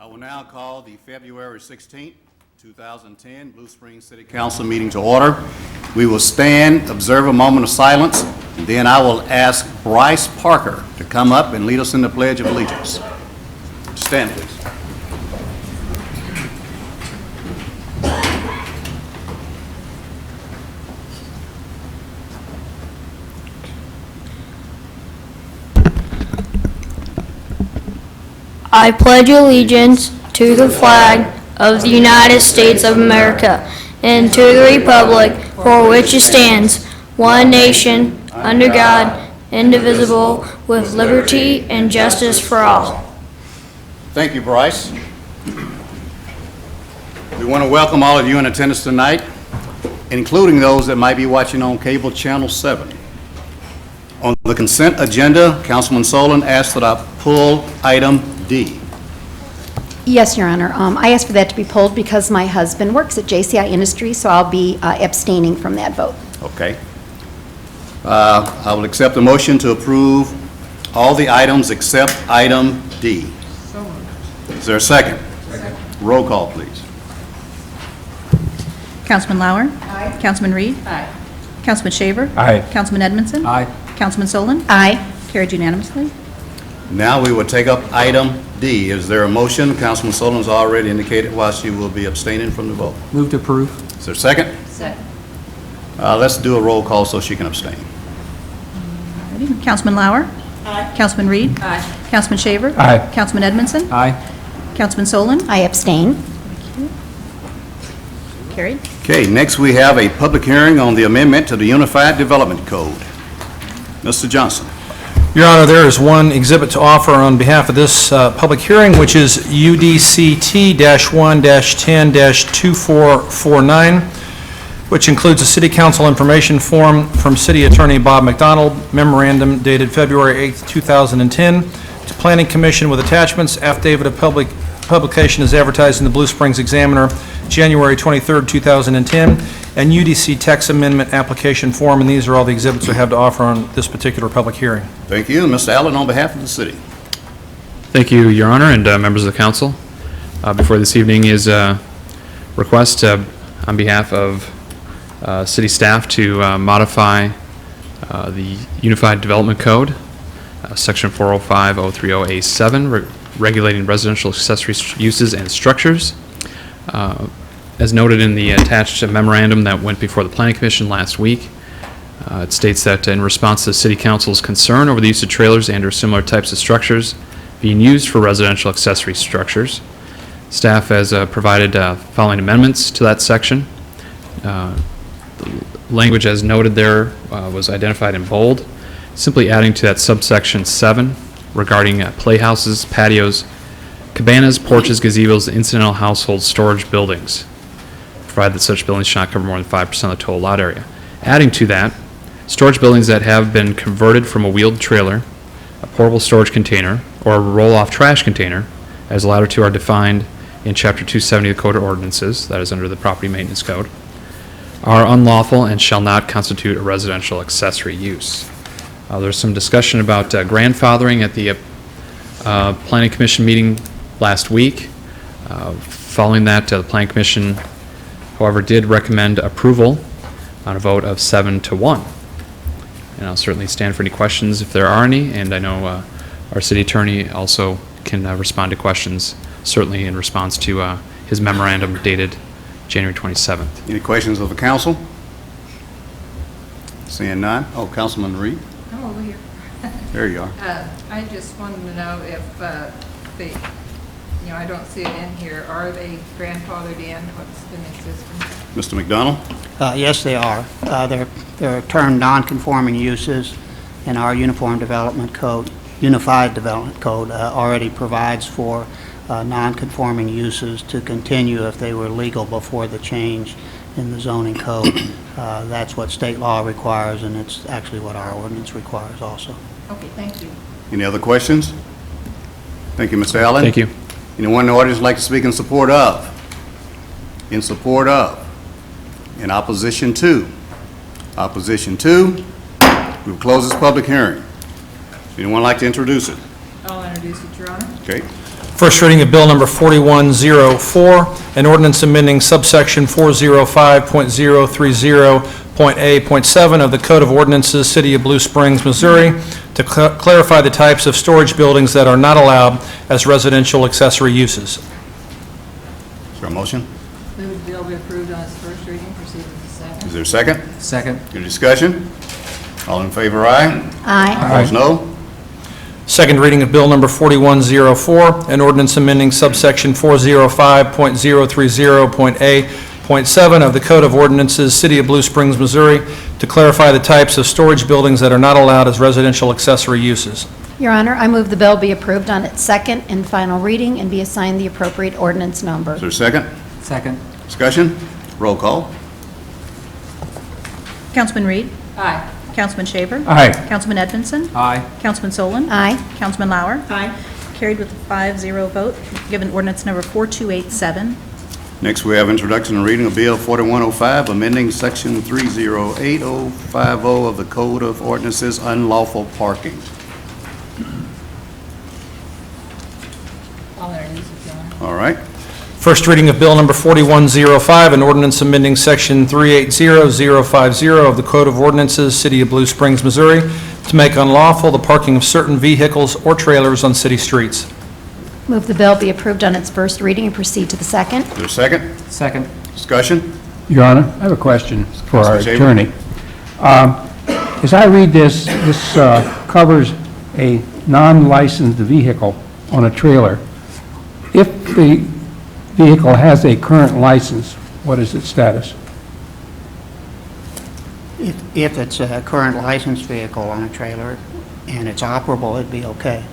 will now call the February 16th, 2010 Blue Springs City Council meeting to order. We will stand, observe a moment of silence, and then I will ask Bryce Parker to come up and lead us in the Pledge of Allegiance. Stand, please. I pledge allegiance to the flag of the United States of America and to the republic for which it stands, one nation, under God, indivisible, with liberty and justice for all. Thank you, Bryce. We want to welcome all of you in attendance tonight, including those that might be watching on cable channel 7. On the consent agenda, Councilman Solon asked that I pull item D. Yes, Your Honor. I asked for that to be pulled because my husband works at JCI Industries, so I'll be abstaining from that vote. Okay. I will accept the motion to approve all the items except item D. Is there a second? Second. Roll call, please. Councilman Lauer? Aye. Councilman Reed? Aye. Councilman Shaver? Aye. Councilman Edmondson? Aye. Councilman Solon? Aye. Carried unanimously. Now we will take up item D. Is there a motion? Councilman Solon has already indicated why she will be abstaining from the vote. Move to approve. Is there a second? Second. Let's do a roll call so she can abstain. Councilman Lauer? Aye. Councilman Reed? Aye. Councilman Shaver? Aye. Councilman Edmondson? Aye. Councilman Solon? I abstain. Carried. Okay, next we have a public hearing on the amendment to the Unified Development Code. Mr. Johnson. Your Honor, there is one exhibit to offer on behalf of this public hearing, which is UDCT-1-10-2449, which includes a City Council information form from City Attorney Bob McDonald, memorandum dated February 8, 2010, to Planning Commission with attachments. Affidavit of publication is advertised in the Blue Springs Examiner, January 23, 2010, and UDC text amendment application form, and these are all the exhibits we have to offer on this particular public hearing. Thank you. Mr. Allen, on behalf of the city. Thank you, Your Honor, and members of the council. Before this evening is a request on behalf of city staff to modify the Unified Development Code, Section 405.030A7, regulating residential accessory uses and structures. As noted in the attached memorandum that went before the Planning Commission last week, it states that in response to City Council's concern over the use of trailers and or similar types of structures being used for residential accessory structures, staff has provided following amendments to that section. The language as noted there was identified in bold, simply adding to that subsection 7 regarding playhouses, patios, cabanas, porches, gazebos, and incidental household storage buildings, provided that such buildings should not cover more than 5% of the total lot area. Adding to that, storage buildings that have been converted from a wheeled trailer, a portable storage container, or a roll-off trash container, as the latter two are defined in Chapter 270 of the Code of Ordinances, that is under the Property Maintenance Code, are unlawful and shall not constitute a residential accessory use. There's some discussion about grandfathering at the Planning Commission meeting last week. Following that, the Planning Commission, however, did recommend approval on a vote of 7-1. And I'll certainly stand for any questions if there are any, and I know our city attorney also can respond to questions, certainly in response to his memorandum dated January 27th. Any questions of the council? Seeing none. Oh, Councilman Reed. I'm over here. There you are. I just wanted to know if they, I don't see it in here, are they grandfathered in, what's been existing? Mr. McDonald? Yes, they are. They're termed non-conforming uses, and our Unified Development Code already provides for non-conforming uses to continue if they were legal before the change in the zoning code. That's what state law requires, and it's actually what our ordinance requires also. Okay, thank you. Any other questions? Thank you, Mr. Allen. Thank you. Anyone in the audience like to speak in support of? In support of? In opposition to? Opposition to? We will close this public hearing. Anyone like to introduce it? I'll introduce it, Your Honor. Okay. First reading of Bill Number 4104, an ordinance amending subsection 405.030.A.7 of the Code of Ordinances, City of Blue Springs, Missouri, to clarify the types of storage buildings that are not allowed as residential accessory uses. Is there a motion? Move the bill be approved on its first reading, proceed to the second. Is there a second? Second. Any discussion? All in favor, aye. Aye. Opposed, no. Second reading of Bill Number 4104, an ordinance amending subsection 405.030.A.7 of the Code of Ordinances, City of Blue Springs, Missouri, to clarify the types of storage buildings that are not allowed as residential accessory uses. Your Honor, I move the bill be approved on its second and final reading and be assigned the appropriate ordinance number. Is there a second? Second. Discussion? Roll call. Councilman Reed? Aye. Councilman Shaver? Aye. Councilman Edmondson? Aye. Councilman Solon? Aye. Councilman Lauer? Aye. Carried with a 5-0 vote, given ordinance number 4287. Next, we have introduction and reading of Bill 4105, amending Section 308050 of the Code of Ordinances, unlawful parking. I'll introduce it, Your Honor. All right. First reading of Bill Number 4105, an ordinance amending Section 380050 of the Code of Ordinances, City of Blue Springs, Missouri, to make unlawful the parking of certain vehicles or trailers on city streets. Move the bill be approved on its first reading and proceed to the second. Is there a second? Second. Discussion? Your Honor, I have a question for our Mr. Shaver. attorney. As I read this, this covers a non-licensed vehicle on a trailer. If the vehicle has a current license, what is its status? If it's a current licensed vehicle on a trailer and it's operable, it'd be okay.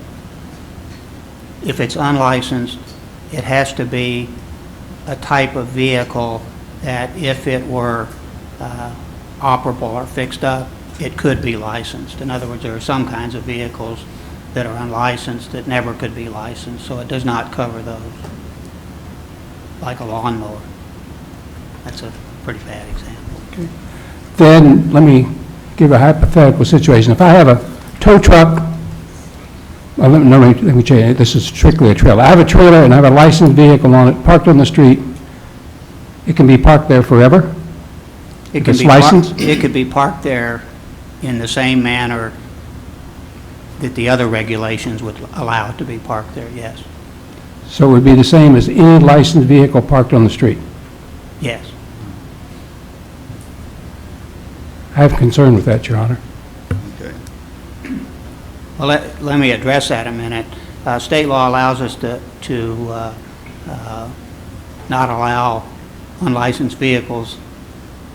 If it's unlicensed, it has to be a type of vehicle that if it were operable or fixed up, it could be licensed. In other words, there are some kinds of vehicles that are unlicensed that never could be licensed, so it does not cover those, like a lawnmower. That's a pretty bad example. Then, let me give a hypothetical situation. If I have a tow truck, let me change, this is strictly a trailer. I have a trailer and I have a licensed vehicle on it, parked on the street. It can be parked there forever? If it's licensed? It could be parked there in the same manner that the other regulations would allow it to be parked there, yes. So it would be the same as any licensed vehicle parked on the street? Yes. I have concern with that, Your Honor. Okay. Well, let me address that a minute. State law allows us to not allow unlicensed vehicles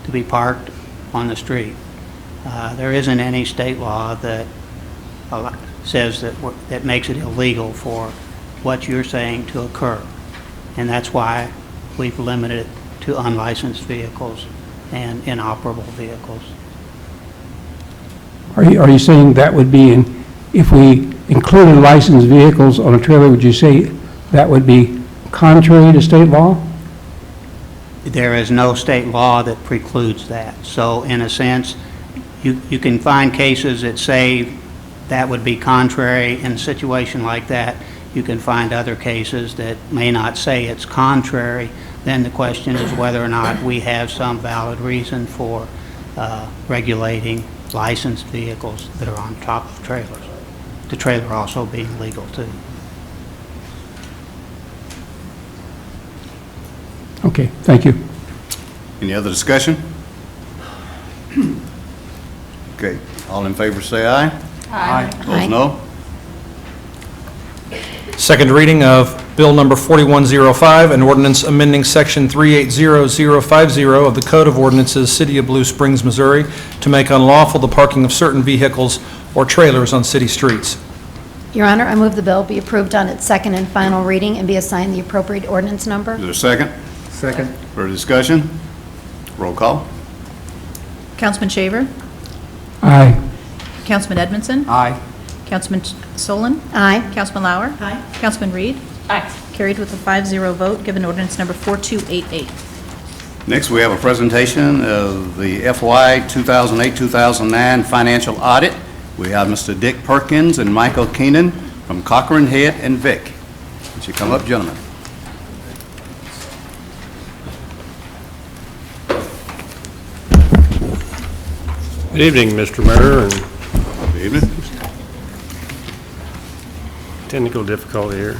to be parked on the street. There isn't any state law that says that makes it illegal for what you're saying to occur. And that's why we've limited it to unlicensed vehicles and inoperable vehicles. Are you saying that would be, if we included licensed vehicles on a trailer, would you say that would be contrary to state law? There is no state law that precludes that. So in a sense, you can find cases that say that would be contrary. In a situation like that, you can find other cases that may not say it's contrary. Then the question is whether or not we have some valid reason for regulating licensed vehicles that are on top of trailers. The trailer also being legal too. Okay, thank you. Any other discussion? Okay, all in favor say aye. Aye. Opposed, no. Second reading of Bill Number 4105, an ordinance amending Section 380050 of the Code of Ordinances, City of Blue Springs, Missouri, to make unlawful the parking of certain vehicles or trailers on city streets. Your Honor, I move the bill be approved on its second and final reading and be assigned the appropriate ordinance number. Is there a second? Second. Further discussion? Roll call. Councilman Shaver? Aye. Councilman Edmondson? Aye. Councilman Solon? Aye. Councilman Lauer? Aye. Councilman Reed? Aye. Carried with a 5-0 vote, given ordinance number 4288. Next, we have a presentation of the FY 2008-2009 financial audit. We have Mr. Dick Perkins and Michael Keenan from Cochran, Head, and Vic. Would you come up, gentlemen? Good evening, Mr. Mayor, and Good evening. technical difficulty here.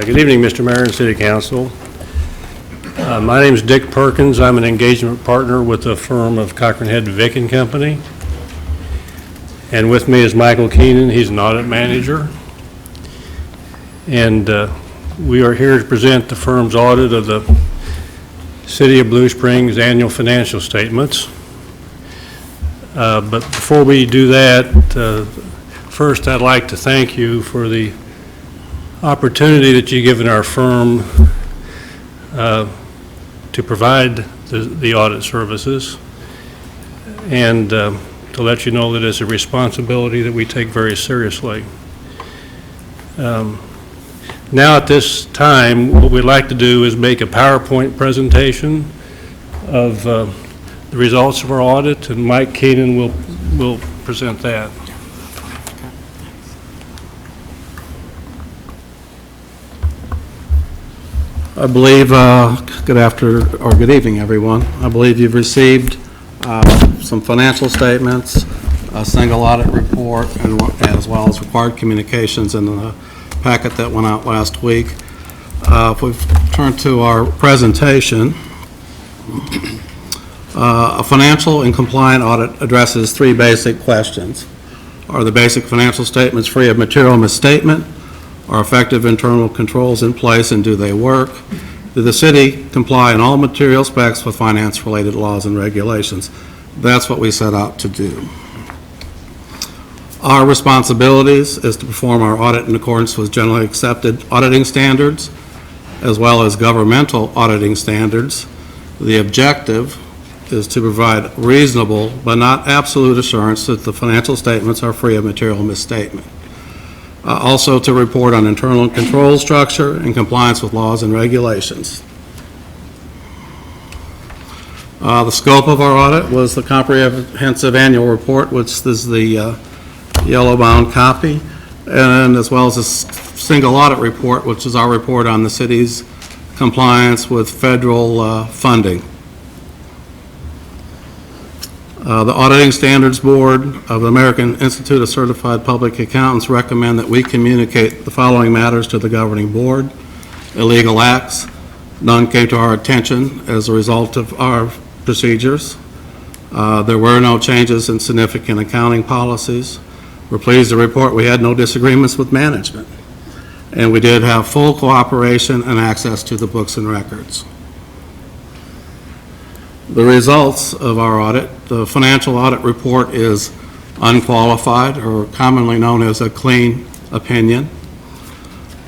Good evening, Mr. Mayor and City Council. My name is Dick Perkins. I'm an engagement partner with the firm of Cochran Head Vick and Company. And with me is Michael Keenan. He's an audit manager. And we are here to present the firm's audit of the City of Blue Springs annual financial statements. But before we do that, first I'd like to thank you for the opportunity that you've given our firm to provide the audit services, and to let you know that it's a responsibility that we take very seriously. Now at this time, what we'd like to do is make a PowerPoint presentation of the results of our audit, and Mike Keenan will present that. I believe, good evening, everyone. I believe you've received some financial statements, a single audit report, and as well as required communications in the packet that went out last week. If we turn to our presentation, a financial and compliant audit addresses three basic questions. Are the basic financial statements free of material misstatement? Are effective internal controls in place, and do they work? Did the city comply in all material specs with finance-related laws and regulations? That's what we set out to do. Our responsibilities is to perform our audit in accordance with generally accepted auditing standards, as well as governmental auditing standards. The objective is to provide reasonable but not absolute assurance that the financial statements are free of material misstatement. Also to report on internal control structure and compliance with laws and regulations. The scope of our audit was the comprehensive annual report, which is the yellow-bound copy, and as well as a single audit report, which is our report on the city's compliance with federal funding. The Auditing Standards Board of the American Institute of Certified Public Accountants recommend that we communicate the following matters to the governing board. Illegal acts, none came to our attention as a result of our procedures. There were no changes in significant accounting policies. We're pleased to report we had no disagreements with management, and we did have full cooperation and access to the books and records. The results of our audit, the financial audit report is unqualified, or commonly known as a clean opinion.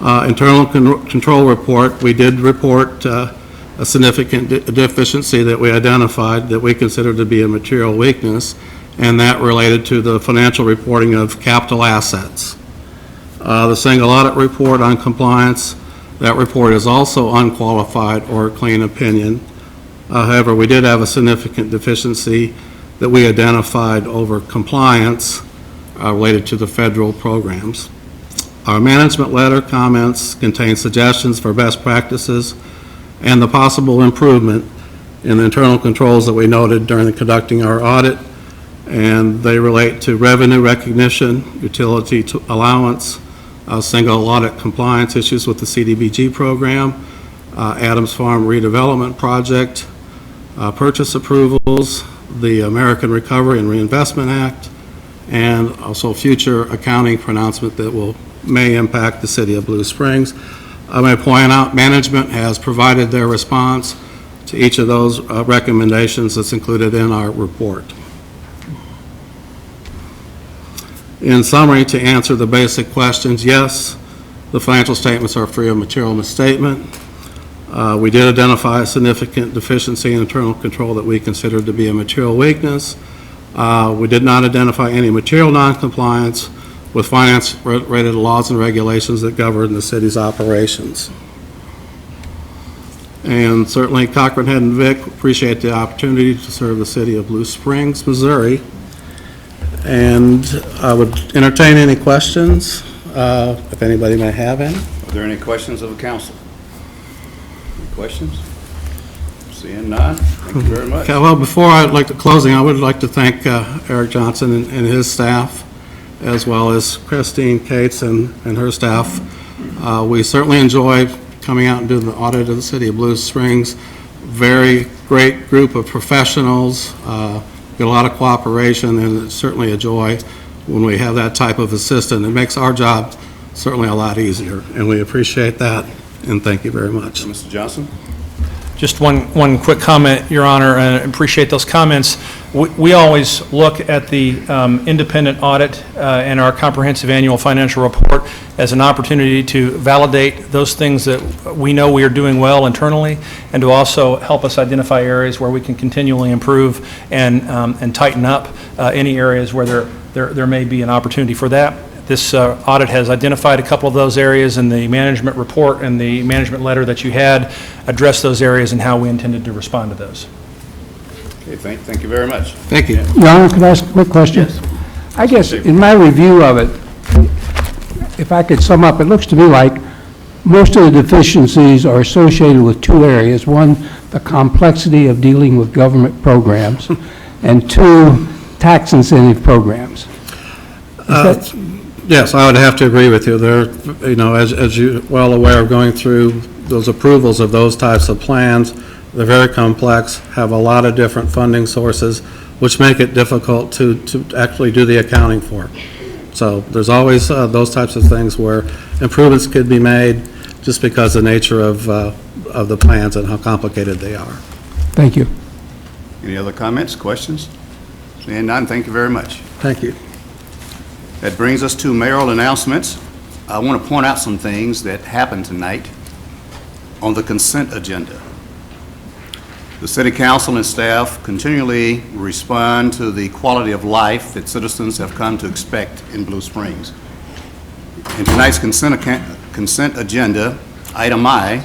Internal control report, we did report a significant deficiency that we identified that we considered to be a material weakness, and that related to the financial reporting of capital assets. The single audit report on compliance, that report is also unqualified or a clean opinion. However, we did have a significant deficiency that we identified over compliance related to the federal programs. Our management letter comments contain suggestions for best practices and the possible improvement in the internal controls that we noted during conducting our audit, and they relate to revenue recognition, utility allowance, single audit compliance issues with the CDBG program, Adams Farm redevelopment project, purchase approvals, the American Recovery and Reinvestment Act, and also future accounting pronouncement that may impact the city of Blue Springs. I may point out management has provided their response to each of those recommendations that's included in our report. In summary, to answer the basic questions, yes, the financial statements are free of material misstatement. We did identify a significant deficiency in internal control that we considered to be a material weakness. We did not identify any material noncompliance with finance-related laws and regulations that govern the city's operations. And certainly Cochran Head and Vic appreciate the opportunity to serve the city of Blue Springs, Missouri, And I would entertain any questions, if anybody may have any. Are there any questions of the council? Any questions? Seeing none, thank you very much. Okay, well, before I'd like to closing, I would like to thank Eric Johnson and his staff, as well as Christine Cates and her staff. We certainly enjoy coming out and doing the audit of the city of Blue Springs. Very great group of professionals, get a lot of cooperation, and it's certainly a joy when we have that type of assistant. It makes our job certainly a lot easier, and we appreciate that, and thank you very much. Mr. Johnson? Just one quick comment, Your Honor, and I appreciate those comments. We always look at the independent audit and our comprehensive annual financial report as an opportunity to validate those things that we know we are doing well internally, and to also help us identify areas where we can continually improve and tighten up any areas where there may be an opportunity for that. This audit has identified a couple of those areas, and the management report and the management letter that you had addressed those areas and how we intended to respond to those. Okay, thank you very much. Thank you. Your Honor, could I ask a quick question? Yes. I guess in my review of it, if I could sum up, it looks to me like most of the deficiencies are associated with two areas. One, the complexity of dealing with government programs, and two, tax incentive programs. Yes, I would have to agree with you. There, as you're well aware, going through those approvals of those types of plans, they're very complex, have a lot of different funding sources, which make it difficult to actually do the accounting for. So there's always those types of things where improvements could be made just because of the nature of the plans and how complicated they are. Thank you. Any other comments, questions? Seeing none, thank you very much. Thank you. That brings us to mayoral announcements. I want to point out some things that happened tonight on the consent agenda. The City Council and staff continually respond to the quality of life that citizens have come to expect in Blue Springs. In tonight's consent agenda, item I,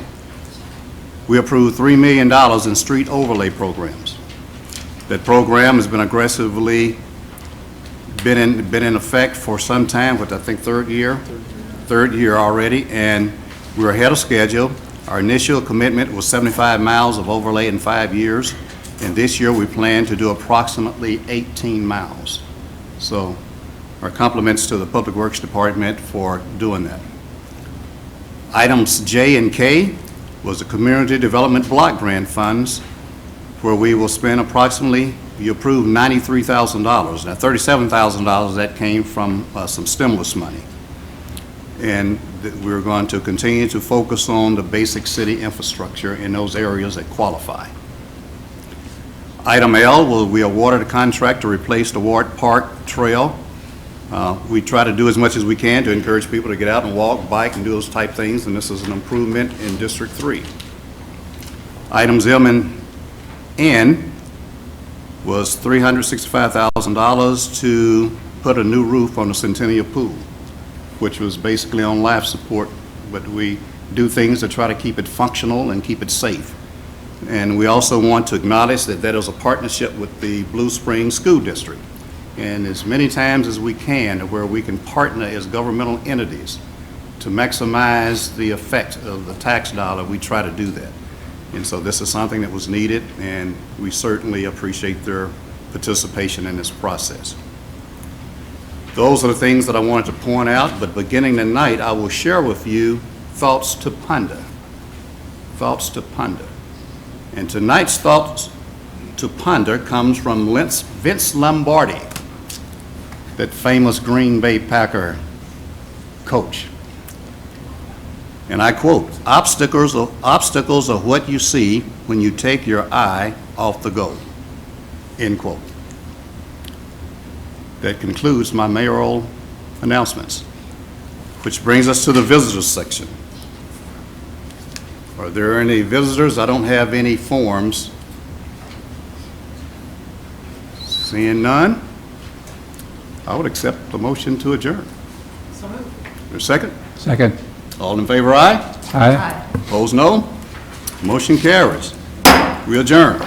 we approved $3 million in street overlay programs. That program has been aggressively been in effect for some time, with I think third year already, and we're ahead of schedule. Our initial commitment was 75 miles of overlay in 5 years, and this year we plan to do approximately 18 miles. So our compliments to the Public Works Department for doing that. Items J and K was the Community Development Block Grant Funds, where we will spend approximately, you approved $93,000. Now $37,000 that came from some stimulus money. And we're going to continue to focus on the basic city infrastructure in those areas that qualify. Item L, we awarded a contract to replace the Ward Park Trail. We try to do as much as we can to encourage people to get out and walk, bike, and do those type things, and this is an improvement in District 3. Items M and N was $365,000 to put a new roof on the Centennial Pool, which was basically on life support, but we do things to try to keep it functional and keep it safe. And we also want to acknowledge that that is a partnership with the Blue Springs School District. And as many times as we can, where we can partner as governmental entities to maximize the effect of the tax dollar, we try to do that. And so this is something that was needed, and we certainly appreciate their participation in this process. Those are the things that I wanted to point out, but beginning tonight, I will share with you thoughts to ponder. Thoughts to ponder. And tonight's thoughts to ponder comes from Vince Lombardi, that famous Green Bay Packer coach. And I quote, obstacles are what you see when you take your eye off the goal, end quote. That concludes my mayoral announcements, which brings us to the visitors section. Are there any visitors? I don't have any forms. Seeing none, I would accept the motion to adjourn. So moved. Is there a second? Second. All in favor, aye? Aye. Opposed, no? Motion carries. We adjourn.